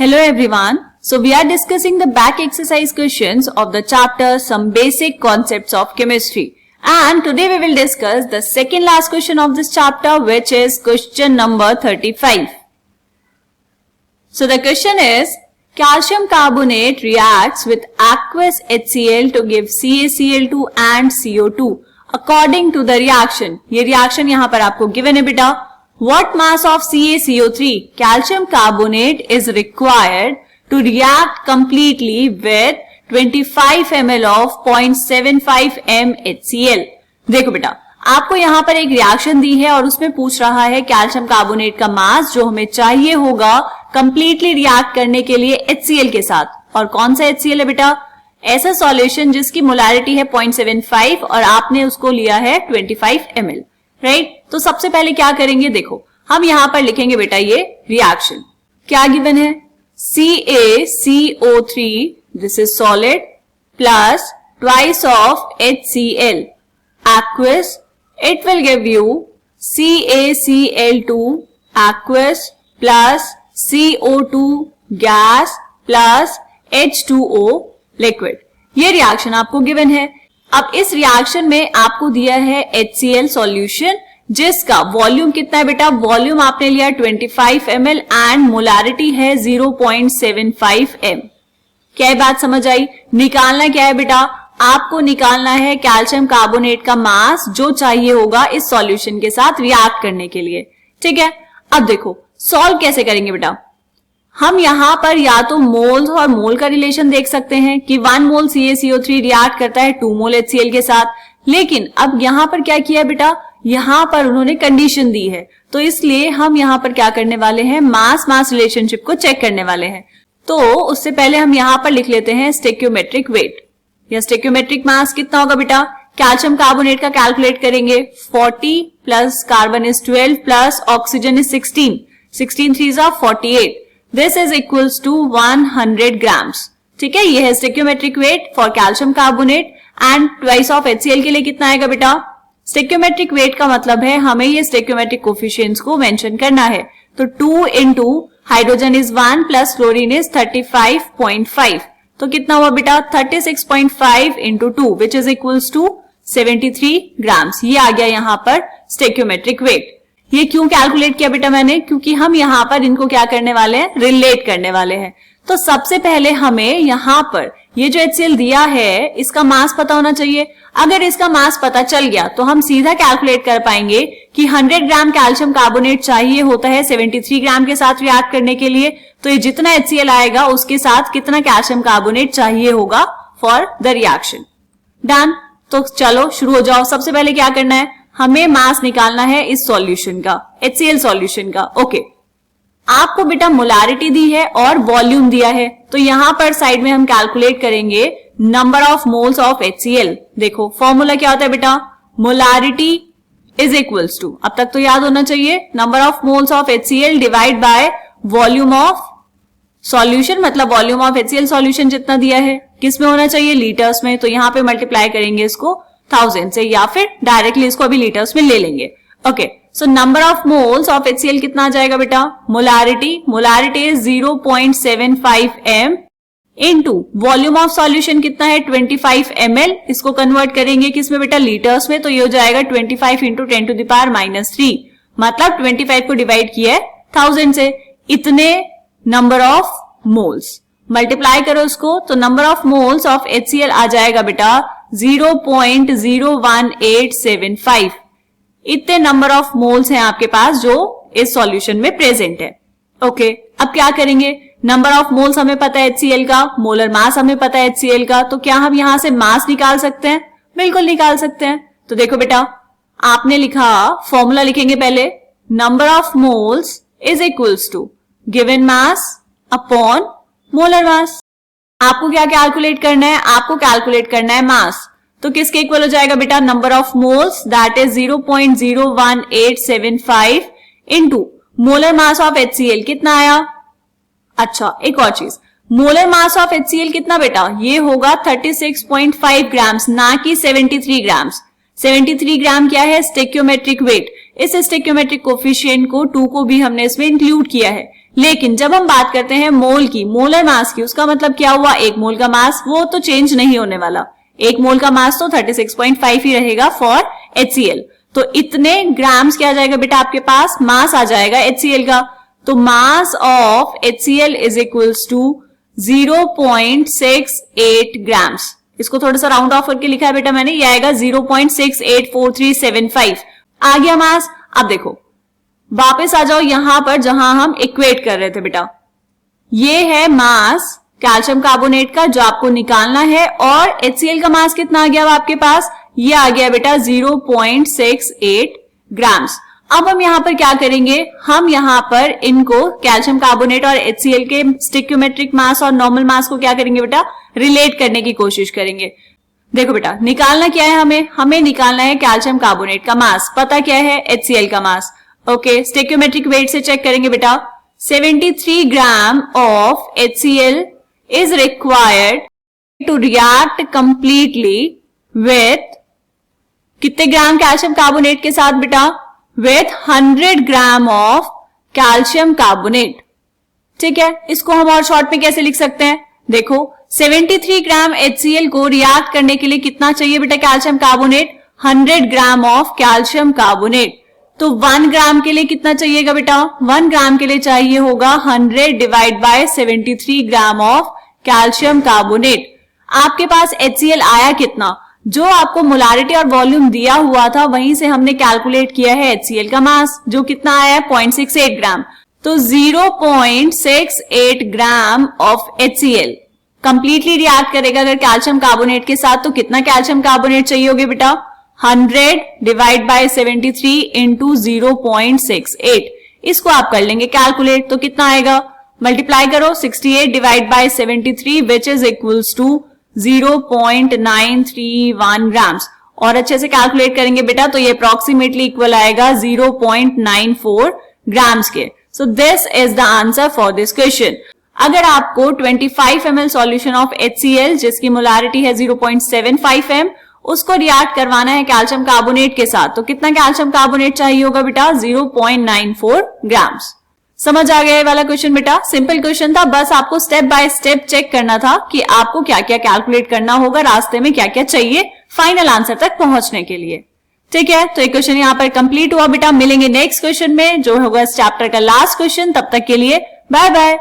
Hello everyone. So we are discussing the back exercise questions of the chapter Some Basic Concepts of Chemistry. And today we will discuss the second last question of this chapter, which is question number 35. So the question is, calcium carbonate reacts with aqueous HCl to give CaCl2 and CO2 according to the reaction. ये reaction यहाँ पर आपको given है बेटा. What mass of CaCO3 calcium carbonate is required to react completely with 25 ml of 0.75 m HCl? देखो बेटा, आपको यहाँ पर एक रिएक्शन दी है और उसमें पूछ रहा है कैल्शियम कार्बोनेट का मास जो हमें चाहिए होगा कंप्लीटली रिएक्ट करने के लिए HCl के साथ. और कौन सा HCl है बेटा? ऐसा सॉल्यूशन जिसकी मोलैरिटी है 0.75 और आपने उसको लिया है 25 ml. राइट? तो सबसे पहले क्या करेंगे, देखो हम यहां पर लिखेंगे बेटा ये रिएक्शन. क्या गिवन है? CaCO3, this is solid, plus twice of HCl aqueous, it will give you CaCl2 aqueous plus CO2 gas plus H2O liquid. ये रिएक्शन आपको गिवन है. अब इस रिएक्शन में आपको दिया है HCl सॉल्यूशन जिसका वॉल्यूम कितना है बेटा? वॉल्यूम आपने लिया 25 ml एंड मोलैरिटी है 0.75 m. क्या बात समझ आई? निकालना क्या है बेटा? आपको निकालना है कैल्शियम कार्बोनेट का मास जो चाहिए होगा इस सॉल्यूशन के साथ रिएक्ट करने के लिए. ठीक है, अब देखो सॉल्व कैसे करेंगे बेटा. हम यहाँ पर या तो मोल्स और मोल का रिलेशन देख सकते हैं कि 1 मोल CaCO3 रिएक्ट करता है 2 मोल HCl के साथ. लेकिन अब यहाँ पर क्या किया बेटा? यहाँ पर उन्होंने कंडीशन दी है, तो इसलिए हम यहाँ पर क्या करने वाले हैं, मास मास रिलेशनशिप को चेक करने वाले हैं. तो उससे पहले हम यहाँ पर लिख लेते हैं स्टेक्योमेट्रिक वेट या स्टेक्योमेट्रिक मास कितना होगा बेटा. कैल्शियम कार्बोनेट का कैलकुलेट करेंगे. 40 plus carbon is 12 plus oxygen is 16. 16 3s are 48. This is equals to 100 grams. ठीक है, ये है stoichiometric weight for calcium carbonate and twice of HCl के लिए कितना आएगा बेटा? स्टेक्योमेट्रिक वेट का मतलब है हमें ये स्टेक्योमेट्रिक कोफिशिएंट्स को मेंशन करना है. तो 2 into hydrogen is 1 plus chlorine is 35.5. तो कितना हुआ बेटा? 36.5 into 2 which is equals to 73 grams. ये आ गया यहाँ पर स्टेक्योमेट्रिक वेट. ये क्यों कैलकुलेट किया बेटा मैंने? क्योंकि हम यहाँ पर इनको क्या करने वाले हैं, रिलेट करने वाले हैं. तो सबसे पहले हमें यहाँ पर ये जो HCl दिया है इसका मास पता होना चाहिए. अगर इसका मास पता चल गया तो हम सीधा कैलकुलेट कर पाएंगे कि 100 ग्राम कैल्शियम कार्बोनेट चाहिए होता है 73 ग्राम के साथ रिएक्ट करने के लिए. तो ये जितना HCl आएगा उसके साथ कितना कैल्शियम कार्बोनेट चाहिए होगा फॉर द रिएक्शन. डन. तो चलो शुरू हो जाओ. सबसे पहले क्या करना है, हमें मास निकालना है इस सॉल्यूशन का, HCl सॉल्यूशन का. ओके, आपको बेटा मोलैरिटी दी है और वॉल्यूम दिया है, तो यहां पर साइड में हम कैलकुलेट करेंगे number of moles of HCl. देखो फॉर्मूला क्या होता है बेटा? मोलैरिटी इज इक्वल्स टू, अब तक तो याद होना चाहिए, number of moles of HCl divide by volume of solution. मतलब वॉल्यूम ऑफ HCl सॉल्यूशन जितना दिया है किस में होना चाहिए? लीटर्स में. तो यहाँ पे मल्टीप्लाई करेंगे इसको 1000 से या फिर डायरेक्टली इसको अभी लीटर्स में ले लेंगे. Okay, so number of moles of HCl कितना आ जाएगा बेटा? Molarity is 0.75 m into volume of solution कितना है 25 ml. इसको कन्वर्ट करेंगे किसमें बेटा? लीटर्स में. तो ये हो जाएगा 25 इंटू 10⁻³ मतलब 25 को डिवाइड किया है 1000 से. इतने नंबर ऑफ मोल्स मल्टीप्लाई करो इसको, तो number of moles of HCl आ जाएगा बेटा 0.01875. इतने नंबर ऑफ मोल्स हैं आपके पास जो इस सॉल्यूशन में प्रेजेंट है. ओके, अब क्या करेंगे? नंबर ऑफ मोल्स हमें पता है HCl का, मोलर मास हमें पता है HCl का, तो क्या हम यहां से मास निकाल सकते हैं? बिल्कुल निकाल सकते हैं. तो देखो बेटा, आपने लिखा, फॉर्मूला लिखेंगे पहले, number of moles is equals to given mass upon molar mass. आपको क्या कैलकुलेट करना है? आपको कैलकुलेट करना है मास. तो किसके इक्वल हो जाएगा बेटा? Number of moles that is 0.01875 into molar mass of HCl कितना आया? अच्छा, एक और चीज, मोलर मास ऑफ HCl कितना बेटा? ये होगा 36.5 ग्राम्स, ना कि 73 ग्राम्स. 73 ग्राम क्या है? Stoichiometric wait. इस स्टेक्योमेट्रिक कोफिशिएंट को 2 को भी हमने इसमें इंक्लूड किया है. लेकिन जब हम बात करते हैं मोल की, मोलर मास की, उसका मतलब क्या हुआ, एक मोल का मास वो तो चेंज नहीं होने वाला, एक मोल का मास तो 36.5 ही रहेगा फॉर HCl। तो इतने ग्राम्स क्या आ जाएगा बेटा आपके पास, मास आ जाएगा HCl का। तो mass of HCl is equals to 0.68 grams. इसको थोड़ा सा राउंड ऑफ करके लिखा है बेटा मैंने, ये आएगा 0.684375 आ गया मास। अब देखो वापस आ जाओ यहां पर जहां हम इक्वेट कर रहे थे बेटा, ये है मास कैल्शियम कार्बोनेट का जो आपको निकालना है, और HCl का मास कितना आ गया आपके पास, ये आ गया बेटा 0.68 ग्राम्स। अब हम यहां पर क्या करेंगे, हम यहां पर इनको कैल्शियम कार्बोनेट और HCl के स्टिक्योमेट्रिक मास और नॉर्मल मास को क्या करेंगे बेटा, रिलेट करने की कोशिश करेंगे। देखो बेटा निकालना क्या है, हमें निकालना है कैल्शियम कार्बोनेट का मास, पता क्या है HCl का मास। ओके, स्टिक्योमेट्रिक वेट से चेक करेंगे बेटा, 73 gram of HCl is required to react completely with कितने ग्राम कैल्शियम कार्बोनेट के साथ बेटा, with 100 gram of calcium carbonate. ठीक है, इसको हम और शॉर्ट में कैसे लिख सकते हैं, देखो 73 ग्राम HCl को रिएक्ट करने के लिए कितना चाहिए बेटा calcium carbonate, 100 gram of calcium carbonate. तो 1 ग्राम के लिए कितना चाहिएगा बेटा, 1 ग्राम के लिए चाहिए होगा 100 divide by 73 gram of calcium carbonate. आपके पास HCl आया कितना, जो आपको मोलारिटी और वॉल्यूम दिया हुआ था वहीं से हमने कैलकुलेट किया है HCl का मास, जो कितना आया है 0.68 ग्राम। तो 0.68 gram of HCl completely react करेगा अगर कैल्शियम कार्बोनेट के साथ, तो कितना कैल्शियम कार्बोनेट चाहिए होगे बेटा, 100 डिवाइड बाय 73 इंटू 0.68। इसको आप कर लेंगे कैलकुलेट, तो कितना आएगा, मल्टीप्लाई करो 68 divide by 73 which is equals to 0.931 grams, और अच्छे से कैलकुलेट करेंगे बेटा तो ये अप्रोक्सीमेटली इक्वल आएगा 0.94 ग्राम्स के। So this is the answer for this question. अगर आपको 25 ml सॉल्यूशन ऑफ HCl जिसकी मोलारिटी है 0.75 m, उसको रिएक्ट करवाना है कैल्शियम कार्बोनेट के साथ, तो कितना कैल्शियम कार्बोनेट चाहिए होगा बेटा, 0.94 ग्राम्स। समझ आ गया ये वाला क्वेश्चन बेटा, सिंपल क्वेश्चन था, बस आपको स्टेप बाय स्टेप चेक करना था कि आपको क्या क्या कैलकुलेट करना होगा, रास्ते में क्या क्या चाहिए फाइनल आंसर तक पहुंचने के लिए। ठीक है, तो ये क्वेश्चन यहाँ पर कंप्लीट हुआ बेटा। मिलेंगे नेक्स्ट क्वेश्चन में जो होगा इस चैप्टर का लास्ट क्वेश्चन, तब तक के लिए बाय बाय।